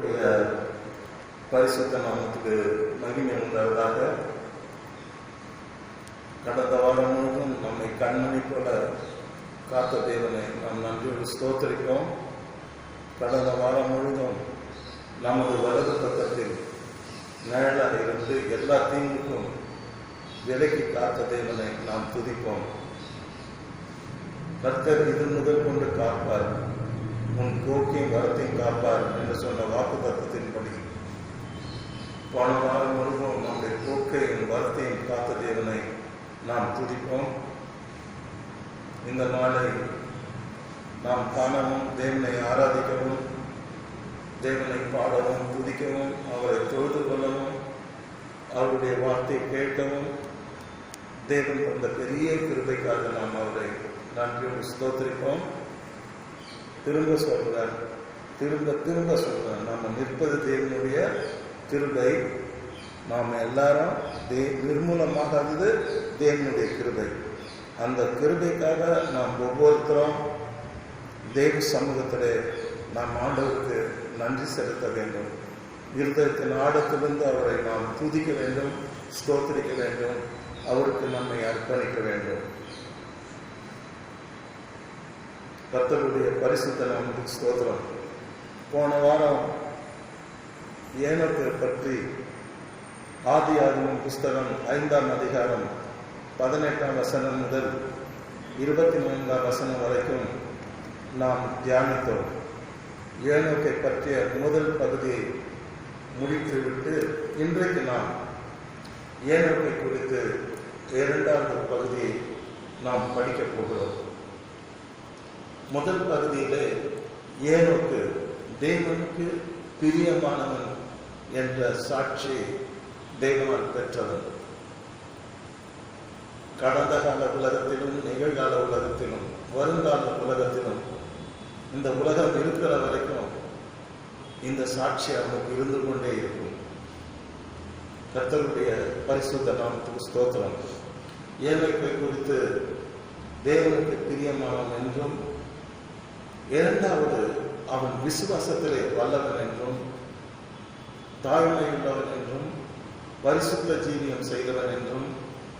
கர்த்தருடைய பரிசுத்த நாமத்துக்கு மகிமை உண்டாவதாக. கடந்த வாரம் முழுவதும் நம்மை கண்மணி போல காத்த தேவனை நாம் நன்றியோடு ஸ்தோத்திரிப்போம். கடந்த வாரம் முழுவதும் நமது வலது பக்கத்தில் நிழலாக இருந்து எல்லா தீங்குக்கும் விலக்கி காத்த தேவனை நாம் துதிப்போம். கர்த்தர் இது முதல் கொண்டு காப்பார், உன் போக்கையும் வரத்தையும் காப்பார் என்று சொன்ன வாக்கு தத்துவத்தின்படி போன வாரம் முழுவதும் நம்முடைய போக்கையும் வரத்தையும் காத்த தேவனை நாம் துதிப்போம். இந்த நாளை நாம் காணவும், தேவனை ஆராதிக்கவும், தேவனை பாடவும், துதிக்கவும், அவரை தொழுது கொள்ளவும், அவருடைய வார்த்தை கேட்கவும், தேவன் அந்த பெரிய கிருபைக்காக நாம் அவரை நன்றியோடு ஸ்தோத்திரிப்போம். திரும்ப சொல்றார், திரும்ப சொல்றார், நம்ம நிற்பது தேவனுடைய கிருபை. நாம் எல்லாரும் நிர்மூலமாகாதது தேவனுடைய கிருபை. அந்த கிருபைக்காக நாம் ஒவ்வொருத்தரும் தேவ சமூகத்திலே நாம் ஆண்டவருக்கு நன்றி செலுத்த வேண்டும். இருதயத்தின் ஆழத்திலிருந்து அவரை நாம் துதிக்க வேண்டும், ஸ்தோத்திரிக்க வேண்டும், அவருக்கு நம்மை அர்ப்பணிக்க வேண்டும். கர்த்தருடைய பரிசுத்த நாமத்துக்கு ஸ்தோத்திரம். போன வாரம் ஏனோக்கை பற்றி ஆதியாகமம் புஸ்தகம் 5ஆம் அதிகாரம் 18ஆம் வசனம் முதல் 24ஆம் வசனம் வரைக்கும் நாம் தியானித்தோம். ஏனோக்கை பற்றிய முதல் பகுதியை முடித்துவிட்டு இன்றைக்கு நாம் ஏனோக்கை குறித்து 2வது பகுதியை நாம் படிக்கப் போகிறோம். முதல் பகுதியிலே ஏனோக்கு தேவனுக்கு பிரியமானவன் என்ற சாட்சி தேவனால் பெற்றவன். கடந்த கால உலகத்திலும், நிகழ்கால உலகத்திலும், வருங்கால உலகத்திலும், இந்த உலகம் இருக்கிற வரைக்கும் இந்த சாட்சி அவனுக்கு இருந்து கொண்டே இருக்கும். கர்த்தருடைய பரிசுத்த நாமத்துக்கு ஸ்தோத்திரம். ஏனோக்கை குறித்து தேவனுக்கு பிரியமானவன் என்றும், இரண்டாவது அவன் விசுவாசத்திலே வல்லவன் என்றும், தாழ்மையுள்ளவன் என்றும், பரிசுத்த ஜீவியம் செய்தவன் என்றும்,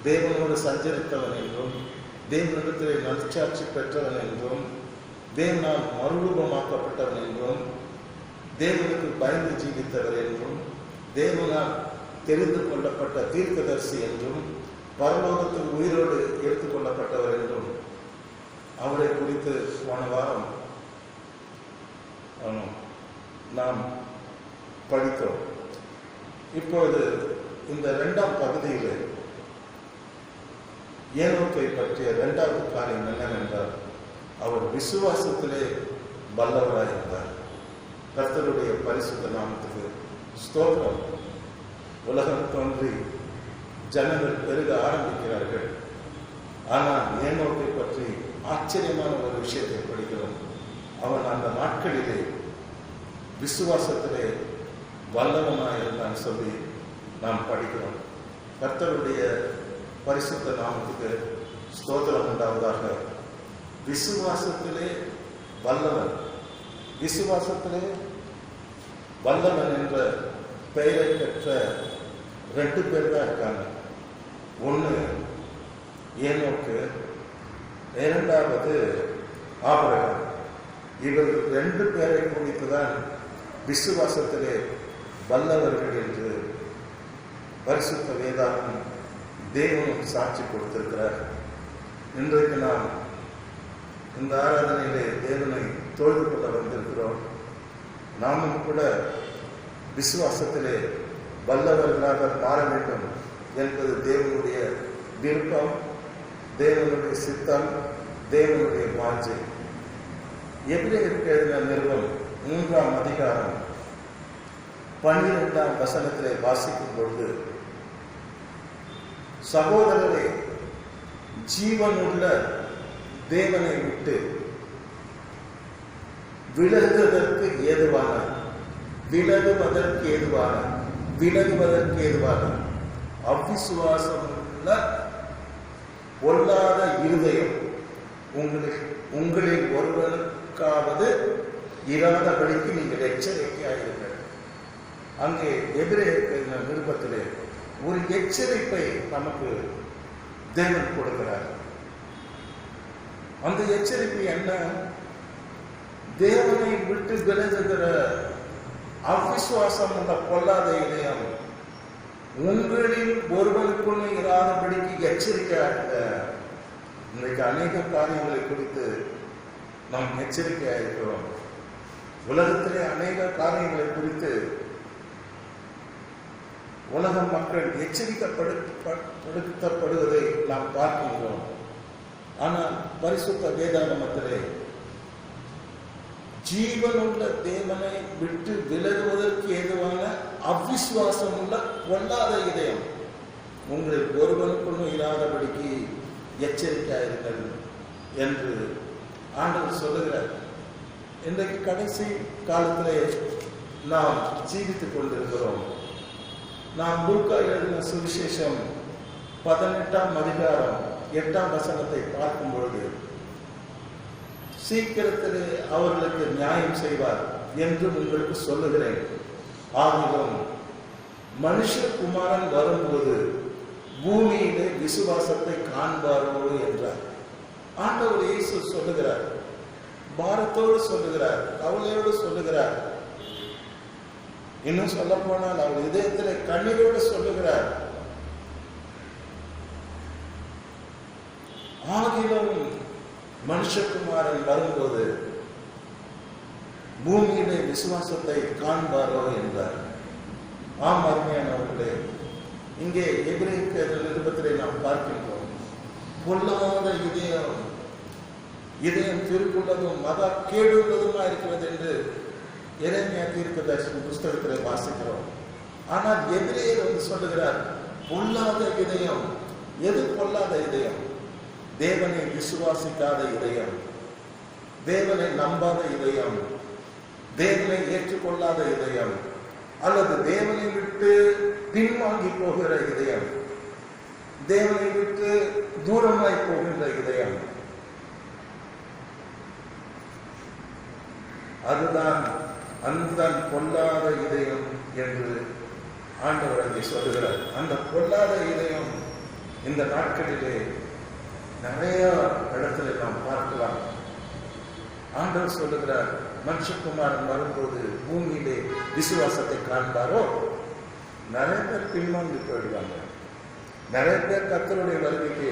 தேவனோடு சஞ்சரித்தவன் என்றும், தேவனிடத்திலே நற்சாட்சி பெற்றவன் என்றும், தேவனால் மறுரூபமாக்கப்பட்டவன் என்றும், தேவனுக்கு பயந்து ஜீவித்தவர் என்றும், தேவனால் தெரிந்து கொள்ளப்பட்ட தீர்க்கதரிசி என்றும், பரலோகத்தில் உயிரோடு எடுத்துக் கொள்ளப்பட்டவர் என்றும் அவரை குறித்து போன வாரம் நாம் படித்தோம். இப்பொழுது இந்த 2ஆம் பகுதியில் ஏனோக்கை பற்றிய 2வது காரியம் என்னவென்றால், அவர் விசுவாசத்திலே வல்லவராயிருந்தார். கர்த்தருடைய பரிசுத்த நாமத்துக்கு ஸ்தோத்திரம். உலகம் தோன்றி ஜனங்கள் பெருக ஆரம்பிக்கிறார்கள். ஆனால் ஏனோக்கை பற்றி ஆச்சரியமான ஒரு விஷயத்தை படிக்கிறோம். அவன் அந்த நாட்களிலே விசுவாசத்திலே வல்லவனாயிருந்தான் சொல்லி நாம் படிக்கிறோம். கர்த்தருடைய பரிசுத்த நாமத்துக்கு ஸ்தோத்திரம் உண்டாவதாக. விசுவாசத்திலே வல்லவன், விசுவாசத்திலே வல்லவன் என்ற பெயரை பெற்ற 2 பேர் தான் இருக்காங்க. ஒன்று ஏனோக்கு, 2வது ஆபிரகாம். இவர் 2 பேரை குறித்துதான் விசுவாசத்திலே வல்லவர்கள் என்று பரிசுத்த வேதாகம் தேவனும் சாட்சி கொடுத்திருக்கிறார். இன்றைக்கு நாம் இந்த ஆராதனையிலே தேவனை தொழுது கொள்ள வந்திருக்கிறோம். நாமும் கூட விசுவாசத்திலே வல்லவர்களாக மாற வேண்டும் என்பது தேவனுடைய விருப்பம், தேவனுடைய சித்தம், தேவனுடைய வாஞ்சை. எபிரேயருக்கு எழுதின நிருபம் 3ஆம் அதிகாரம் 12ஆம் வசனத்திலே வாசிக்கும் பொழுது, சகோதரரே, ஜீவனுள்ள தேவனை விட்டு விலகுவதற்கு ஏதுவான அவ்விசுவாசமுள்ள பொல்லாத இருதயம் உங்களில் ஒருவனுக்காவது இராதபடிக்கு நீங்கள் எச்சரிக்கையாயிருங்கள். அங்கே எபிரேயர் நிருபத்திலே ஒரு எச்சரிப்பை நமக்கு தேவன் கொடுக்கிறார். அந்த எச்சரிப்பு என்ன? தேவனை விட்டு விலகுகிற அவிசுவாசம் உள்ள பொல்லாத இதயம் உங்களில் ஒருவனுக்குள்ள இராதபடிக்கு எச்சரிக்கையாக. இன்றைக்கு அநேக காரியங்களை குறித்து நாம் எச்சரிக்கையாக இருக்கிறோம். உலகத்திலே அநேக காரியங்களை குறித்து உலக மக்கள் எச்சரிக்கப்படுத்தப்படுவதை நாம் பார்க்கின்றோம். ஆனால் பரிசுத்த வேதாகமத்திலே ஜீவனுள்ள தேவனை விட்டு விலகுவதற்கு ஏதுவான அவிசுவாசம் உள்ள பொல்லாத இதயம் உங்களில் ஒருவனுக்குள்ளும் இராதபடிக்கு எச்சரிக்கையாயிருங்கள் என்று ஆண்டவர் சொல்லுகிறார். இன்றைக்கு கடைசி காலத்திலே நாம் ஜீவித்துக் கொண்டிருக்கிறோம். நாம் லூக்கா எழுதின சுவிசேஷம் 18ஆம் அதிகாரம் 8ஆம் வசனத்தை பார்க்கும் பொழுது, சீக்கிரத்திலே அவர்களுக்கு நியாயம் செய்வார் என்று உங்களுக்கு சொல்லுகிறேன், ஆகிலும் மனுஷகுமாரன் வரும்போது பூமியிலே விசுவாசத்தை காண்பாரோ என்றார். ஆண்டவர் இயேசு சொல்லுகிறார், பாரத்தோடு சொல்லுகிறார், கவலையோடு சொல்லுகிறார். இன்னும் சொல்ல போனால் அவர் இதயத்திலே கண்ணீரோடு சொல்லுகிறார், ஆகிலும் மனுஷகுமாரன் வரும்போது பூமியிலே விசுவாசத்தை காண்பாரோ என்றார். ஆம் அருமையானவர்களே, இங்கே எபிரேயர் நிருபத்திலே நாம் பார்க்கின்றோம், பொல்லாத இதயம் திருக்குள்ளதும் மகா கேடுள்ளதுமா இருக்கிறது என்று எரேமியா தீர்க்கதரிசி புஸ்தகத்திலே வாசிக்கிறோம். ஆனால் எபிரேயர் வந்து சொல்லுகிறார், பொல்லாத இதயம். எது பொல்லாத இதயம்? தேவனை விசுவாசிக்காத இதயம், தேவனை நம்பாத இதயம், தேவனை ஏற்றுக்கொள்ளாத இதயம், அல்லது தேவனை விட்டு பின்வாங்கி போகிற இதயம், தேவனை விட்டு தூரமாய் போகின்ற இதயம். அதுதான் அந்த பொல்லாத இதயம் என்று ஆண்டவர் அங்கே சொல்லுகிறார். அந்த பொல்லாத இதயம் இந்த நாட்களிலே நிறைய இடத்துல நாம் பார்க்கலாம். ஆண்டவர் சொல்லுகிறார், மனுஷகுமாரன் வரும்போது பூமியிலே விசுவாசத்தை காண்பாரோ. நிறைய பேர் பின்வாங்கி போயிடுவாங்க. நிறைய பேர் கர்த்தருடைய வருகைக்கு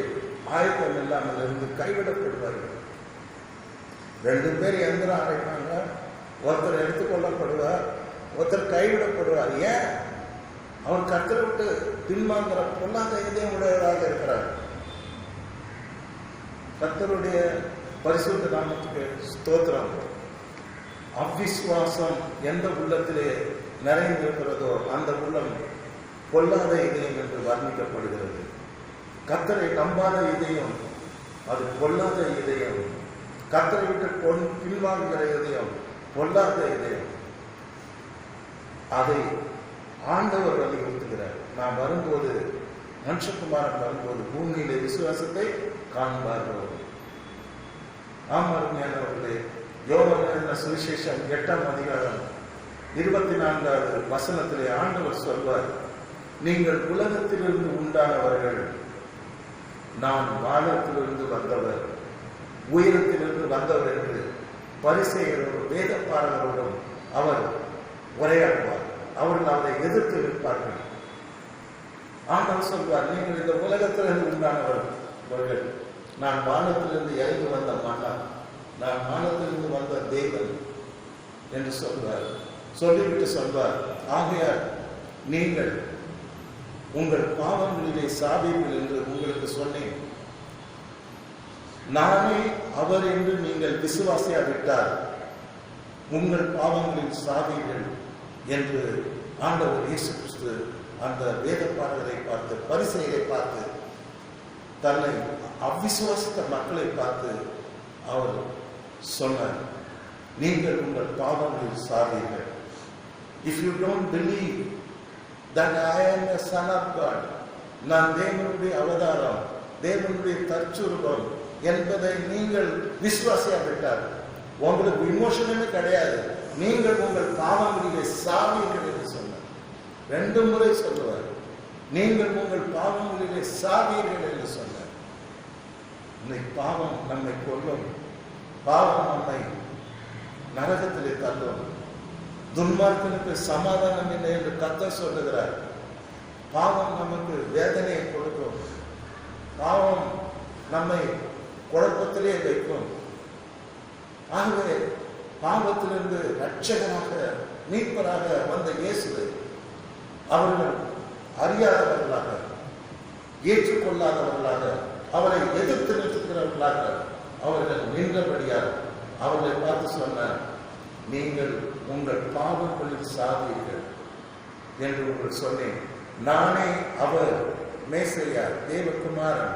ஆயத்தம் இல்லாமல் இருந்து கைவிடப்படுவார்கள். 2 பேர் எந்திரம் அரைப்பாங்க, ஒருத்தர் எடுத்துக்கொள்ளப்படுவார், ஒருத்தர் கைவிடப்படுவார். ஏன்? அவர் கர்த்தரை விட்டு பின்வாங்குற பொல்லாத இதயம் உடையவராக இருக்கிறார். கர்த்தருடைய பரிசுத்த நாமத்துக்கு ஸ்தோத்திரம். அவிசுவாசம் எந்த உள்ளத்திலே நிறைந்திருக்கிறதோ அந்த உள்ளம் பொல்லாத இதயம் என்று வர்ணிக்கப்படுகிறது. கர்த்தரை நம்பாத இதயம் அது பொல்லாத இதயம். கர்த்தரை விட்டு பின்வாங்குகிற இதயம் பொல்லாத இதயம். அதை ஆண்டவர் வலியுறுத்துகிறார். நான் வரும்போது, மனுஷகுமாரன் வரும்போது பூமியிலே விசுவாசத்தை காண்பார்கள். ஆம் அருமையானவர்களே, யோவான் சுவிசேஷம் 8ஆம் அதிகாரம் 24வது வசனத்திலே ஆண்டவர் சொல்வார், நீங்கள் உலகத்திலிருந்து உண்டானவர்கள், நான் வானத்திலிருந்து வந்தவர், உயரத்திலிருந்து வந்தவர் என்று பரிசேயரோடும் வேதப்பாரகரோடும் அவர் உரையாடுவார். அவர்கள் அவரை எதிர்த்து நிற்பார்கள். ஆண்டவர் சொல்வார், நீங்கள் இந்த உலகத்திலிருந்து உண்டானவர்கள், நான் வானத்திலிருந்து இறங்கி வந்த மகன், நான் வானத்திலிருந்து வந்த தேவன் என்று சொல்வார். சொல்லிவிட்டு சொல்வார், ஆகையால் நீங்கள் உங்கள் பாவங்களிலே சாவீர்கள் என்று உங்களுக்கு சொன்னேன். நானே அவர் என்று நீங்கள் விசுவாசியாவிட்டால் உங்கள் பாவங்களில் சாவீர்கள் என்று ஆண்டவர் இயேசு கிறிஸ்து அந்த வேதப்பாரகரை பார்த்து, பரிசேயரை பார்த்து, தன்னை அவிசுவாசித்த மக்களை பார்த்து அவர் சொன்னார், நீங்கள் உங்கள் பாவங்களில் சாவீர்கள். If you don't believe that I am the son of God, நான் தேவனுடைய அவதாரம், தேவனுடைய தற்சுரூபம் என்பதை நீங்கள் விசுவாசியாவிட்டார் உங்களுக்கு விமோசனமே கிடையாது, நீங்கள் உங்கள் பாவங்களிலே சாவீர்கள் என்று சொன்னார். 2 முறை சொல்லுவார். நீங்கள் உங்கள் பாவங்களிலே சாவீர்கள் என்று சொன்னார். இன்னைக்கு பாவம் நம்மை கொல்லும், பாவம் நம்மை நரகத்திலே தள்ளும். துன்மார்க்கனுக்கு சமாதானம் இல்லை என்று கர்த்தர் சொல்லுகிறார். பாவம் நமக்கு வேதனையை கொடுக்கும், பாவம் நம்மை குழப்பத்திலே வைக்கும். ஆகவே பாவத்திலிருந்து ரட்சகராக மீட்பராக வந்த இயேசுவை அவர்கள் அறியாதவர்களாக, ஏற்றுக்கொள்ளாதவர்களாக, அவரை எதிர்த்து நிற்கிறவர்களாக அவர்கள் நின்றபடியால் அவர்களை பார்த்து சொன்னார், நீங்கள் உங்கள் பாவங்களில் சாவீர்கள் என்று உங்கள் சொன்னேன். நானே அவர் மேசையா, தேவகுமாரன்,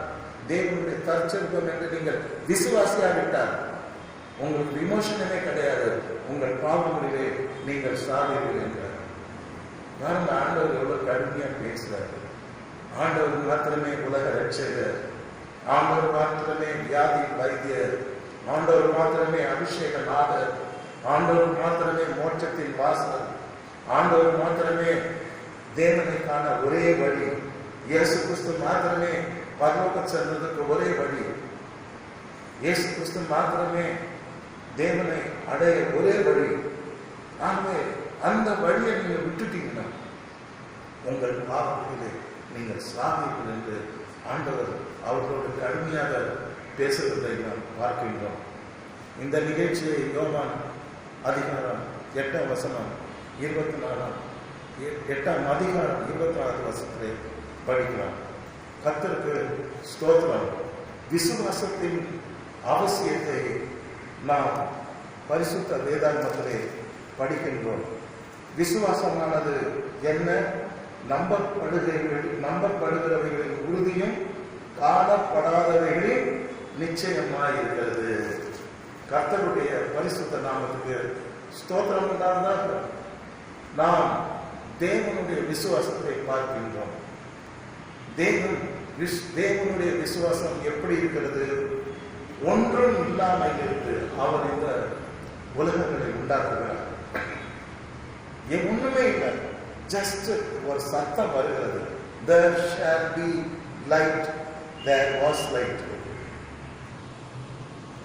தேவனுடைய தற்செல்வம் என்று நீங்கள் விசுவாசியாவிட்டால் உங்களுக்கு விமோசனமே கிடையாது, உங்கள் பாவங்களிலே நீங்கள் சாவீர்கள் என்றார். நான் ஆண்டவர் எவ்வளவு கடுமையா பேசுறாரு. ஆண்டவர் மாத்திரமே உலக ரட்சகர், ஆண்டவர் மாத்திரமே வியாதி வைத்தியர், ஆண்டவர் மாத்திரமே அபிஷேக நாதர், ஆண்டவர் மாத்திரமே மோட்சத்தின் வாசல், ஆண்டவர் மாத்திரமே தேவனை காண ஒரே வழி, இயேசு கிறிஸ்து மாத்திரமே பரலோகம் செல்வதற்கு ஒரே வழி, இயேசு கிறிஸ்து மாத்திரமே தேவனை அடைய ஒரே வழி. ஆகவே அந்த வழியை நீங்கள் விட்டுட்டீங்கன்னா உங்கள் பாவங்களிலே நீங்கள் சாவீர்கள் என்று ஆண்டவர் அவர்களோடு கடுமையாக பேசுவதை நாம் பார்க்கின்றோம். இந்த நிகழ்ச்சியை யோவான் அதிகாரம் 8ஆம் வசனம் 8ஆம் அதிகாரம் 24வது வசனத்திலே படிக்கலாம். கர்த்தருக்கு ஸ்தோத்திரம். விசுவாசத்தின் அவசியத்தை நாம் பரிசுத்த வேதாகமத்திலே படிக்கின்றோம். விசுவாசமானது என்ன? நம்பப்படுகிறவைகளின் உறுதியும் காணப்படாதவைகளின் நிச்சயமாயிருக்கிறது. கர்த்தருடைய பரிசுத்த நாமத்துக்கு ஸ்தோத்திரம் உண்டாவதாக. நாம் தேவனுடைய விசுவாசத்தை பார்க்கின்றோம். தேவனுடைய விசுவாசம் எப்படி இருக்கிறது? ஒன்றும் இல்லாமல் இருந்து அவர் இந்த உலகங்களை உண்டாக்குகிறார். ஒண்ணுமே இல்லை, ஜஸ்ட் ஒரு சத்தம் வருகிறது, there shall be light, there was light.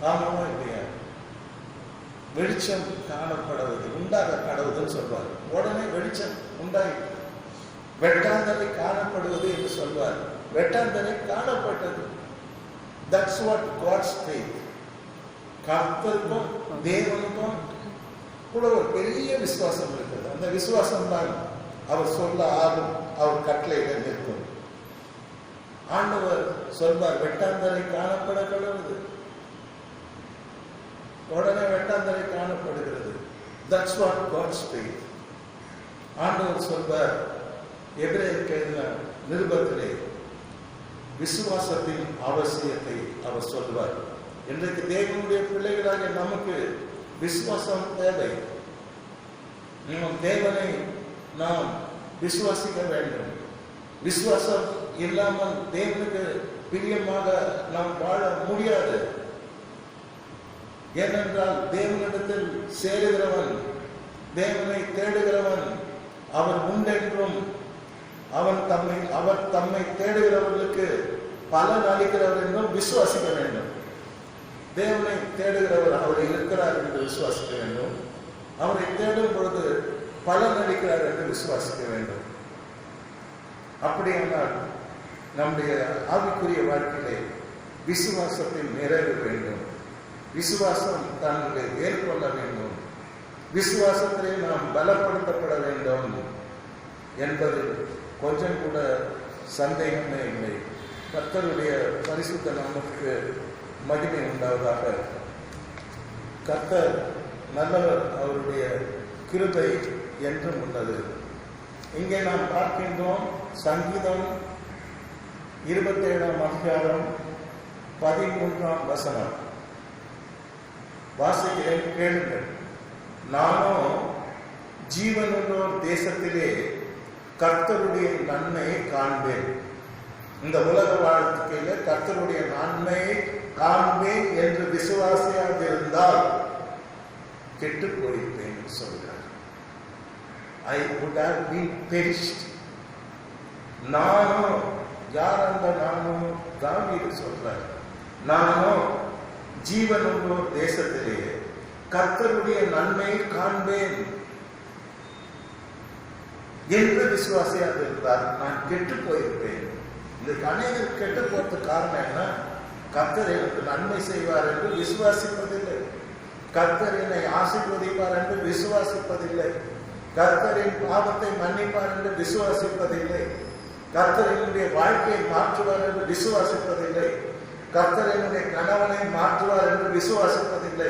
ஆமாவா இல்லையா? வெளிச்சம் காணப்படுவது, உண்டாக கடவுதுன்னு சொல்வார். உடனே வெளிச்சம் உண்டாயிற்று. வெட்டாந்தரை காணப்படுவது என்று சொல்வார். வெட்டாந்தரை காணப்பட்டது. That's what God's faith. கர்த்தருக்கும் தேவனுக்கும் கூட ஒரு பெரிய விசுவாசம் இருக்கிறது. அந்த விசுவாசம் தான் அவர் சொல்ல ஆகும், அவர் கட்டளையிட நிற்கும். ஆண்டவர் சொல்வார், வெட்டாந்தரை காணப்பட கடவுது. உடனே வெட்டாந்தரை காணப்படுகிறது. That's what God's faith. ஆண்டவர் சொல்வார், எபிரேயருக்கு எழுதின நிருபத்திலே விசுவாசத்தின் அவசியத்தை அவர் சொல்வார். இன்றைக்கு தேவனுடைய பிள்ளைகளாக நமக்கு விசுவாசம் தேவை. தேவனை நாம் விசுவாசிக்க வேண்டும். விசுவாசம் இல்லாமல் தேவனுக்கு பிரியமாக நாம் வாழ முடியாது. ஏனென்றால் தேவனிடத்தில் சேருகிறவன், தேவனை தேடுகிறவன் அவர் உண்டென்றும் அவர் தம்மை தேடுகிறவர்களுக்கு பலன் அளிக்கிறவர் என்றும் விசுவாசிக்க வேண்டும். தேவனை தேடுகிறவர் அவர் இருக்கிறார் என்று விசுவாசிக்க வேண்டும். அவரை தேடும் பொழுது பலன் அளிக்கிறார் என்று விசுவாசிக்க வேண்டும். அப்படியானால் நம்முடைய ஆவிக்குரிய வாழ்க்கையிலே விசுவாசத்தின் நிறைவு வேண்டும். விசுவாசம் தங்களை ஏற்கொள்ள வேண்டும். விசுவாசத்திலே நாம் பலப்படுத்தப்பட வேண்டும் என்பது கொஞ்சம் கூட சந்தேகமே இல்லை. கர்த்தருடைய பரிசுத்த நாமத்துக்கு மகிமை உண்டாவதாக. கர்த்தர் நல்லவர், அவருடைய கிருபை என்றும் உள்ளது. இங்கே நாம் பார்க்கின்றோம் சங்கீதம் 27ஆம் அதிகாரம் 13ஆம் வசனம். வாசிக்கிறேன், கேளுங்கள். நானோ ஜீவனுள்ளோர் தேசத்திலே கர்த்தருடைய நன்மையை காண்பேன். இந்த உலக வாழ்க்கையில கர்த்தருடைய நன்மையை காண்பேன் என்று விசுவாசியாக இருந்தால் கெட்டு போயிருப்பேன் சொல்கிறார். I would have been perished. நானோ, யார் அந்த நானோ? தாவீது சொல்றார், நானோ ஜீவனுள்ளோர் தேசத்திலே கர்த்தருடைய நன்மையை காண்பேன் என்று விசுவாசியாக இருந்தார். நான் கெட்டு போயிருப்பேன். இதுக்கு அநேகர் கெட்டு போறதுக்கு காரணம் என்ன? கர்த்தர் எனக்கு நன்மை செய்வார் என்று விசுவாசிப்பதில்லை. கர்த்தர் என்னை ஆசீர்வதிப்பார் என்று விசுவாசிப்பதில்லை. கர்த்தரின் பாவத்தை மன்னிப்பார் என்று விசுவாசிப்பதில்லை. கர்த்தர் என்னுடைய வாழ்க்கையை மாற்றுவார் என்று விசுவாசிப்பதில்லை. கர்த்தர் என்னுடைய கணவனை மாற்றுவார் என்று விசுவாசிப்பதில்லை.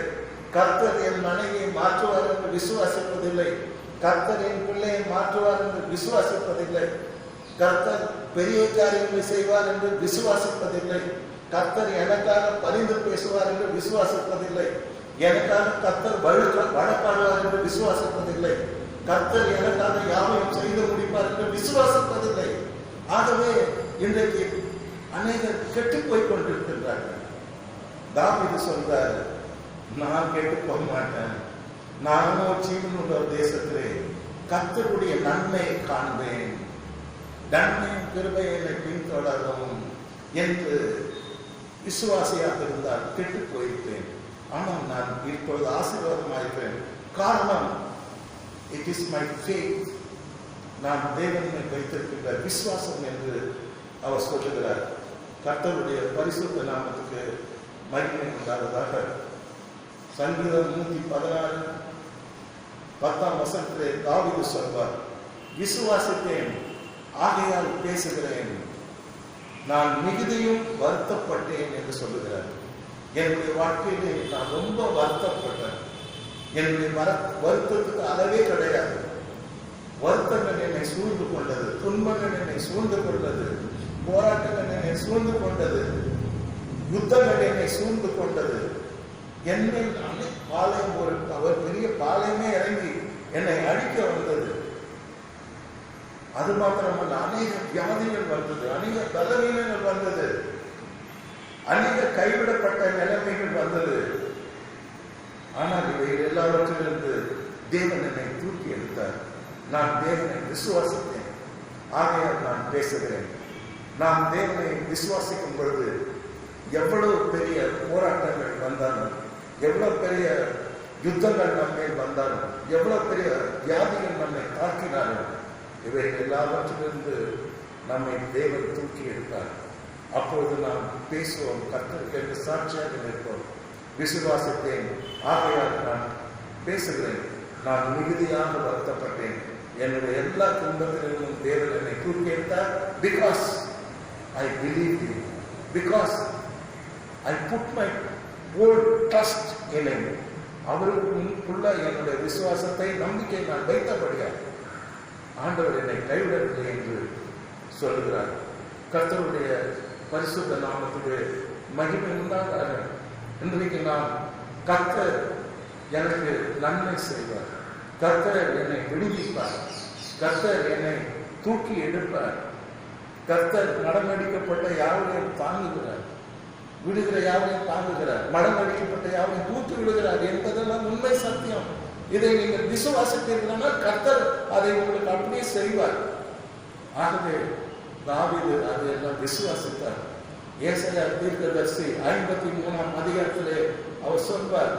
கர்த்தர் என் மனைவியை மாற்றுவார் என்று விசுவாசிப்பதில்லை. கர்த்தர் என் பிள்ளையை மாற்றுவார் என்று விசுவாசிப்பதில்லை. கர்த்தர் பெரிய காரியங்களை செய்வார் என்று விசுவாசிப்பதில்லை. கர்த்தர் எனக்காக பரிந்து பேசுவார் என்று விசுவாசிப்பதில்லை. எனக்காக கர்த்தர் வழக்காடுவார் என்று விசுவாசிப்பதில்லை. கர்த்தர் எனக்காக யாவையும் செய்து முடிப்பார் என்று விசுவாசிப்பதில்லை. ஆகவே இன்றைக்கு அநேகர் கெட்டு போய் கொண்டிருக்கின்றார்கள். தாவீது சொல்றார், நான் கெட்டு போக மாட்டேன். நானோ ஜீவனுள்ள தேசத்திலே கர்த்தருடைய நன்மையை காண்பேன். நன்மையும் கிருபையை என்னை பின்தொடரும் என்று விசுவாசியாக இருந்தால் கெட்டு போயிருப்பேன். ஆனால் நான் இப்பொழுது ஆசீர்வாதமாயிருப்பேன். காரணம், இட் இஸ் மை ஃபேத். நான் தேவனை வைத்திருக்கின்ற விசுவாசம் என்று அவர் சொல்லுகிறார். கர்த்தருடைய பரிசுத்த நாமத்துக்கு மகிமை உண்டாவதாக. சங்கீதம் 116 10 தாவீது சொல்வார், விசுவாசித்தேன் ஆகையால் பேசுகிறேன், நான் மிகுதியும் வருத்தப்பட்டேன் என்று சொல்லுகிறார். என்னுடைய வாழ்க்கையிலே நான் ரொம்ப வருத்தப்பட்டேன். என்னுடைய வருத்தத்துக்கு அளவே கிடையாது. வருத்தங்கள் என்னை சூழ்ந்து கொண்டது, துன்பங்கள் என்னை சூழ்ந்து கொண்டது, போராட்டங்கள் என்னை சூழ்ந்து கொண்டது, யுத்தங்கள் என்னை சூழ்ந்து கொண்டது. என்னை பாளையம் அவர் பெரிய பாளையமே இறங்கி என்னை அழிக்க வந்தது. அது மாத்திரமல்ல, அநேக வியாதிகள் வந்தது, அநேக பலவீனங்கள் வந்தது, அநேக கைவிடப்பட்ட நிலைமைகள் வந்தது. ஆனால் இவை எல்லாவற்றிலிருந்து தேவன் என்னை தூக்கி எடுத்தார். நான் தேவனை விசுவாசித்தேன் ஆகையால் நான் பேசுகிறேன். நாம் தேவனை விசுவாசிக்கும் பொழுது எவ்வளவு பெரிய போராட்டங்கள் வந்தாலும், எவ்வளவு பெரிய யுத்தங்கள் நம்மை வந்தாலும், எவ்வளவு பெரிய வியாதிகள் நம்மை தாக்கினாலும், இவை எல்லாவற்றிலிருந்து நம்மை தேவன் தூக்கி எடுத்தார். அப்பொழுது நாம் பேசுவோம், கர்த்தருக்கு என்று சாட்சியாக நிற்போம். விசுவாசித்தேன் ஆகையால் நான் பேசுகிறேன், நான் மிகுதியாக வருத்தப்பட்டேன், என்னுடைய எல்லா துன்பத்திலிருந்தும் தேவன் என்னை தூக்கி எடுத்தார். Because I believe you, because I put my whole trust in him. அவருக்குள்ள என்னுடைய விசுவாசத்தை, நம்பிக்கை நான் வைத்தபடியால் ஆண்டவர் என்னை கைவிடவில்லை என்று சொல்லுகிறார். கர்த்தருடைய பரிசுத்த நாமத்துக்கு மகிமை உண்டாக. இன்றைக்கு நாம் கர்த்தர் எனக்கு நன்மை செய்வார், கர்த்தர் என்னை விடுவிப்பார், கர்த்தர் என்னை தூக்கி எடுப்பார், கர்த்தர் மடமடிக்கப்பட்ட யாவையும் தாங்குகிறார், விடுகிற யாவையும் தாங்குகிறார், மடமடிக்கப்பட்ட யாவையும் தூக்கி விடுகிறார் என்பதெல்லாம் உண்மை சத்தியம். இதை நீங்கள் விசுவாசித்தீர்களானால் கர்த்தர் அதை உங்களுக்கு அப்படியே செய்வார். ஆகவே தாவீது அதையெல்லாம் விசுவாசித்தார். ஏசாயா தீர்க்கதரிசி 53ஆம் அதிகாரத்திலே அவர் சொல்வார்,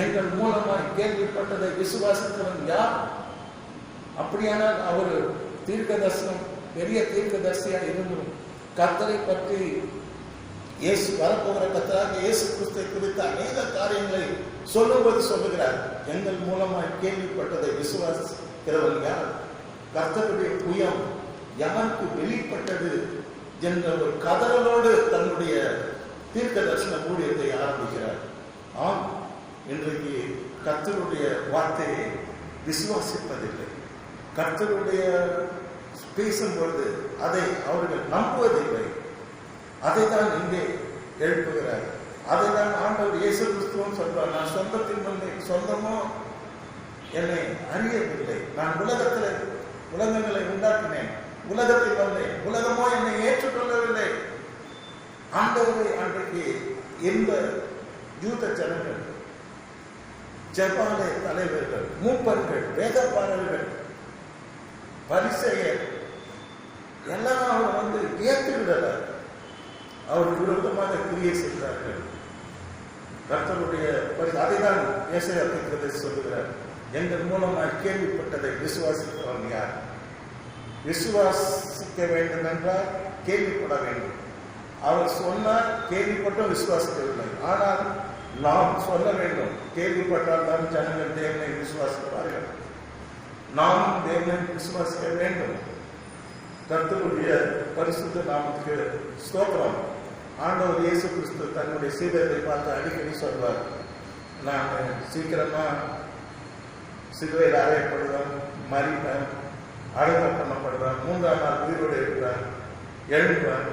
எங்கள் மூலமாய் கேள்விப்பட்டதை விசுவாசித்தவன் யார்? அப்படியானால் அவர் தீர்க்கதரிசனம் பெரிய தீர்க்கதரிசியா இருந்தும் கர்த்தரை பற்றி இயேசு வரப்போகிற கர்த்தராக இயேசு கிறிஸ்துவை குறித்த அநேக காரியங்களை சொல்லும்போது சொல்லுகிறார், எங்கள் மூலமாய் கேள்விப்பட்டதை விசுவாசிக்கிறவன் யார்? கர்த்தருடைய புயம் யாருக்கு வெளிப்பட்டது என்ற ஒரு கதறலோடு தன்னுடைய தீர்க்க தரிசன ஊழியத்தை ஆரம்பிக்கிறார். ஆம், இன்றைக்கு கர்த்தருடைய வார்த்தையை விசுவாசிப்பதில்லை. கர்த்தருடைய பேசும்பொழுது அதை அவர்கள் நம்புவதில்லை. அதை தான் இங்கே எழுப்புகிறார். அதை தான் ஆண்டவர் இயேசு கிறிஸ்துவும் சொல்வார், நான் சொந்தத்தின் வந்தேன், சொந்தமோ என்னை அறியவில்லை. நான் உலகங்களை உண்டாக்கினேன், உலகத்தில் வந்தேன், உலகமோ என்னை ஏற்றுக்கொள்ளவில்லை. ஆண்டவரை அன்றைக்கு இந்த யூத ஜனங்கள், ஜெபாலய தலைவர்கள், மூப்பர்கள், வேதப்பாரர்கள் பரிசேயர் எல்லாம் அவர் ஏற்றுவிடல, அவருக்கு விரோதமாக கிரியை செய்கிறார்கள். கர்த்தருடைய அதைதான் ஏசாயா தீர்க்கதரிசி சொல்லுகிறார், எங்கள் மூலமாக கேள்விப்பட்டதை விசுவாசிக்கிறவன் யார்? விசுவாசிக்க வேண்டும் என்றால் கேள்விப்பட வேண்டும். அவர் சொன்னார், கேள்விப்பட்டும் விசுவாசிக்கவில்லை. ஆனால் நாம் சொல்ல வேண்டும், கேள்விப்பட்டால் தான் ஜனங்கள் தேவனை விசுவாசிப்பார்கள். நாம் தேவனை விசுவாசிக்க வேண்டும். கர்த்தருடைய பரிசுத்த நாமத்துக்கு ஸ்தோத்திரம். ஆண்டவர் இயேசு கிறிஸ்து தன்னுடைய சீடரை பார்த்து அடிக்கடி சொல்வார், நான் சீக்கிரமா சிலுவையில் அறையப்படுவேன், மறிப்பேன், அடக்கம் பண்ணப்படுவேன், 3ஆம் நாள் உயிரோடு இருப்பேன், எழுதுவேன்,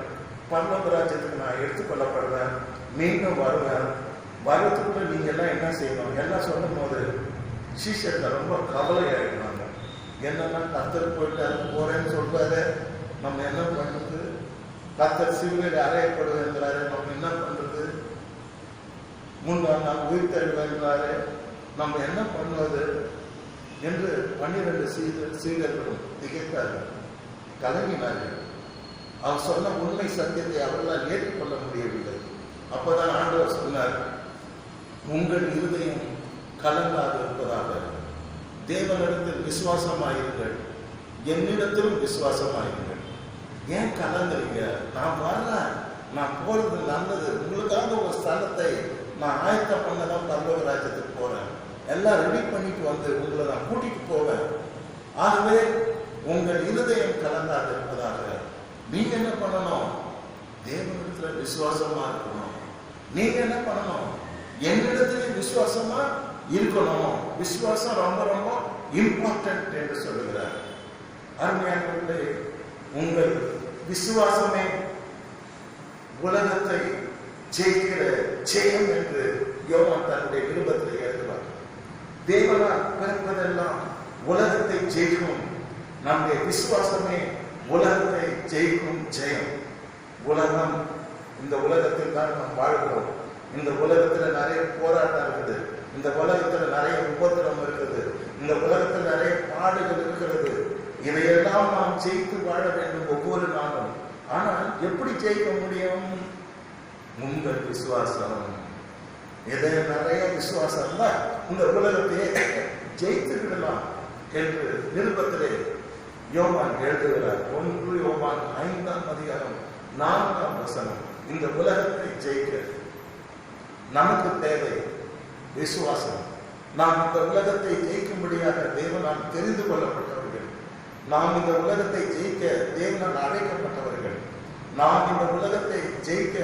பரலோக ராஜ்யத்துக்கு நான் எடுத்துக்கொள்ளப்படுவேன், மீண்டும் வருவேன். வரத்துக்குள்ள நீங்க எல்லாம் என்ன செய்யணும் எல்லாம் சொல்லும் போது சீஷர்கள் ரொம்ப கவலையாயிடுவாங்க. என்னன்னா கர்த்தர் போயிட்டாரு, போறேன்னு சொல்றாரு, நம்ம என்ன பண்றது? கர்த்தர் சிலுவையில் அறையப்படுவேங்கிறாரு, நம்ம என்ன பண்றது? 3ஆம் நாள் உயிர் தருவேங்கிறாரு, நம்ம என்ன பண்ணுவது என்று 12 சீடர்களும் திகைத்தார்கள், கலங்கினார்கள். அவர் சொன்ன உண்மை சத்தியத்தை அவர்களால் ஏற்றுக்கொள்ள முடியவில்லை. அப்பதான் ஆண்டவர் சொன்னார், உங்கள் இருதயம் கலங்காது இருப்பதாக தேவனிடத்தில் விசுவாசமாயிருங்கள், என்னிடத்திலும் விசுவாசமாயிருங்கள். ஏன் கலங்குறீங்க? நான் வரல, நான் போறது நல்லது, உங்களுக்காக ஒரு ஸ்தலத்தை நான் ஆயத்தம் பண்ணதான் பரலோக ராஜ்யத்துக்கு போறேன், எல்லாம் ரெடி பண்ணிட்டு உங்களை நான் கூட்டிட்டு போவேன். ஆகவே உங்கள் இருதயம் கலங்காது இருப்பதாக. நீங்க என்ன பண்ணணும்? தேவனிடத்துல விசுவாசமா இருக்கணும். நீங்க என்ன பண்ணணும்? என்னிடத்திலே விசுவாசமா இருக்கணும். விசுவாசம் ரொம்ப ரொம்ப இம்பார்ட்டன்ட் என்று சொல்லுகிறார். அருமையானவர்களே, உங்கள் விசுவாசமே உலகத்தை ஜெயிக்கிற ஜெயம் என்று யோவான் தன்னுடைய நிருபத்தில் எழுதுவார். தேவனால் பிறப்பதெல்லாம் உலகத்தை ஜெயிக்கும். நம்முடைய விசுவாசமே உலகத்தை ஜெயிக்கும் ஜெயம். உலகம், இந்த உலகத்தில் தான் நாம் வாழ்கிறோம். இந்த உலகத்துல நிறைய போராட்டம் இருக்குது, இந்த உலகத்துல நிறைய உபத்திரம் இருக்குது, இந்த உலகத்தில் நிறைய பாடுகள் இருக்கிறது. இதையெல்லாம் நாம் ஜெயித்து வாழ வேண்டும் ஒவ்வொரு நாளும். ஆனால் எப்படி ஜெயிக்க முடியும்? உங்கள் விசுவாசம். இதை நிறைய விசுவாசம் தான் இந்த உலகத்தையே ஜெயித்து விடலாம் என்று நிருபத்திலே யோவான் எழுதுகிறார். 1 யோவான் 5ஆம் அதிகாரம் 4ஆம் வசனம். இந்த உலகத்தை ஜெயிக்க நமக்கு தேவை விசுவாசம். நாம் இந்த உலகத்தை ஜெயிக்கும்படியாக தேவனால் தெரிந்து கொள்ளப்பட்டவர்கள். நாம் இந்த உலகத்தை ஜெயிக்க தேவனால் அழைக்கப்பட்டவர்கள். நாம் இந்த உலகத்தை ஜெயிக்க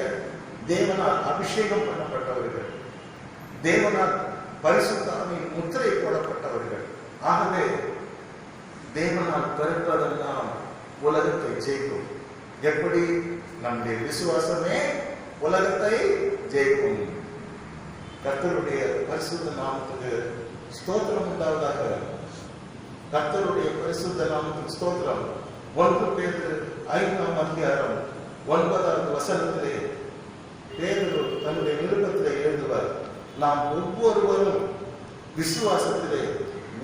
தேவனால் அபிஷேகம் பண்ணப்பட்டவர்கள். தேவனால் பரிசுத்த ஆவியின் முத்திரை போடப்பட்டவர்கள். ஆகவே தேவனால் பிறப்பதெல்லாம் உலகத்தை ஜெயிக்கும். எப்படி? நம்முடைய விசுவாசமே உலகத்தை ஜெயிக்கும். கர்த்தருடைய பரிசுத்த நாமத்துக்கு ஸ்தோத்திரம் உண்டாவதாக. கர்த்தருடைய பரிசுத்த நாமத்துக்கு ஸ்தோத்திரம். 1 பேதுரு 5ஆம் அதிகாரம் 9ஆவது வசனத்திலே பேதுரு தன்னுடைய நிருபத்திலே எழுதுவார், நாம் ஒவ்வொருவரும் விசுவாசத்திலே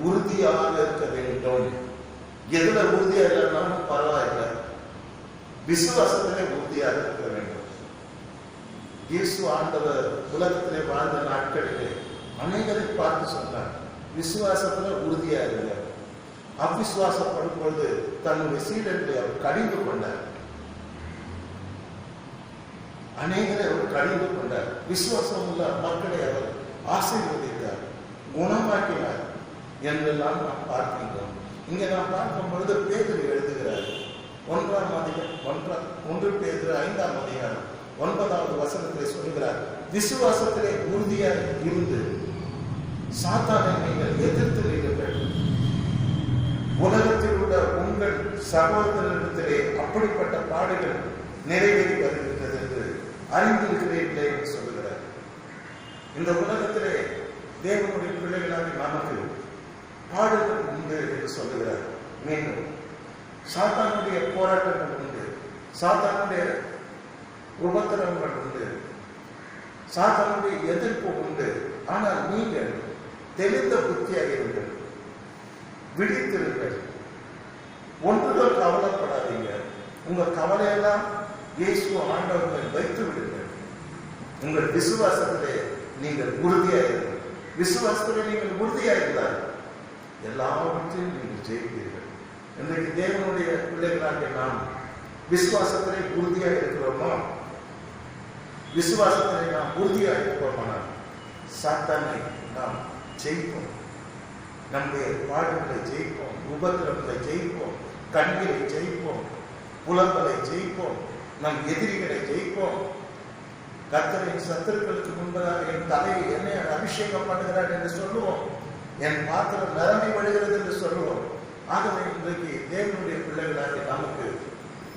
உறுதியாக இருக்க வேண்டும். எதுல உறுதியா இல்லைன்னாலும் பரவாயில்லை, விசுவாசத்திலே உறுதியாக இருக்க வேண்டும். இயேசு ஆண்டவர் உலகத்திலே வாழ்ந்த நாட்களிலே அனைவரை பார்த்து சொன்னார், விசுவாசத்துல உறுதியா இருங்க. அவிசுவாசப்படும் பொழுது தன்னுடைய சீடர்களை அவர் கடிந்து கொண்டார். அநேகரை அவர் கடிந்து கொண்டார். விசுவாசம் உள்ள மக்களை அவர் ஆசீர்வதித்தார், குணமாக்கினார் என்றெல்லாம் நாம் பார்க்கின்றோம். இங்க நாம் பார்க்கும் பொழுது பேதுரு எழுதுகிறார். 1 பேதுரு 5ஆம் அதிகாரம் 9ஆவது வசனத்திலே சொல்கிறார், விசுவாசத்திலே உறுதியாக இருந்து சாத்தானை நீங்கள் எதிர்த்து நிற்க. உலகத்தில் உள்ள உங்கள் சகோதரத்திலே அப்படிப்பட்ட பாடுகள் நிறைவேறி வருகின்றது என்று அறிந்திருக்கிறீர்களே என்று சொல்லுகிறார். இந்த உலகத்திலே தேவனுடைய பிள்ளைகளாக நமக்கு பாடுகள் உண்டு என்று சொல்லுகிறார். மீண்டும் சாத்தானுடைய போராட்டங்கள் உண்டு, சாத்தானுடைய உபத்திரவங்கள் உண்டு, சாத்தானுடைய எதிர்ப்பு உண்டு. ஆனால் நீங்கள் தெளிந்த புத்தியாக இருங்கள், விழித்திருங்கள். ஒன்றுகள் கவலைப்படாதீங்க. உங்க கவலையெல்லாம் இயேசு ஆண்டவர் வைத்து விடுங்க. உங்கள் விசுவாசத்திலே நீங்கள் உறுதியாயிருங்கள். விசுவாசத்திலே நீங்கள் உறுதியாயிருந்தால் எல்லாவற்றையும் நீங்கள் ஜெயிப்பீர்கள். இன்றைக்கு தேவனுடைய பிள்ளைகளாகிய நாம் விசுவாசத்திலே உறுதியாக இருக்கிறோமா? விசுவாசத்திலே நாம் உறுதியாக இருக்கிறோமானால் சாத்தானை நாம் ஜெயிப்போம். நம்முடைய பாடுகளை ஜெயிப்போம், உபத்திரங்களை ஜெயிப்போம், கண்களை ஜெயிப்போம், புலங்களை ஜெயிப்போம், நம் எதிரிகளை ஜெயிப்போம். கர்த்தரின் சத்துருக்களுக்கு முன்பதாக என் தலையை என்னை அபிஷேகம் பண்ணுகிறார் என்று சொல்லுவோம். என் பாத்திரம் நிரம்பி வழிகிறது என்று சொல்லுவோம். ஆகவே இன்றைக்கு தேவனுடைய பிள்ளைகளாக நமக்கு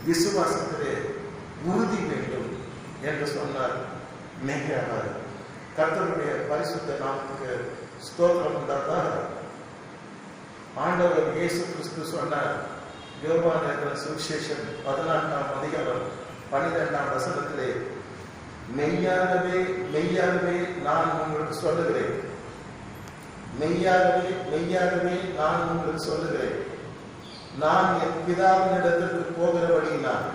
விசுவாசத்திலே உறுதி வேண்டும் என்று சொன்னார். மிக கர்த்தருடைய பரிசுத்த நாமத்துக்கு ஸ்தோத்திரம் உண்டாதாக. ஆண்டவர் இயேசு கிறிஸ்து சொன்னார், யோவான் எழுதின சுவிசேஷம் 14ஆம் அதிகாரம் 12ஆம் வசனத்திலே, மெய்யாகவே மெய்யாகவே நான் உங்களுக்கு சொல்லுகிறேன், மெய்யாகவே மெய்யாகவே நான் உங்களுக்கு சொல்லுகிறேன், நான் என் பிதாவினிடத்திற்கு போகிறபடியினால்,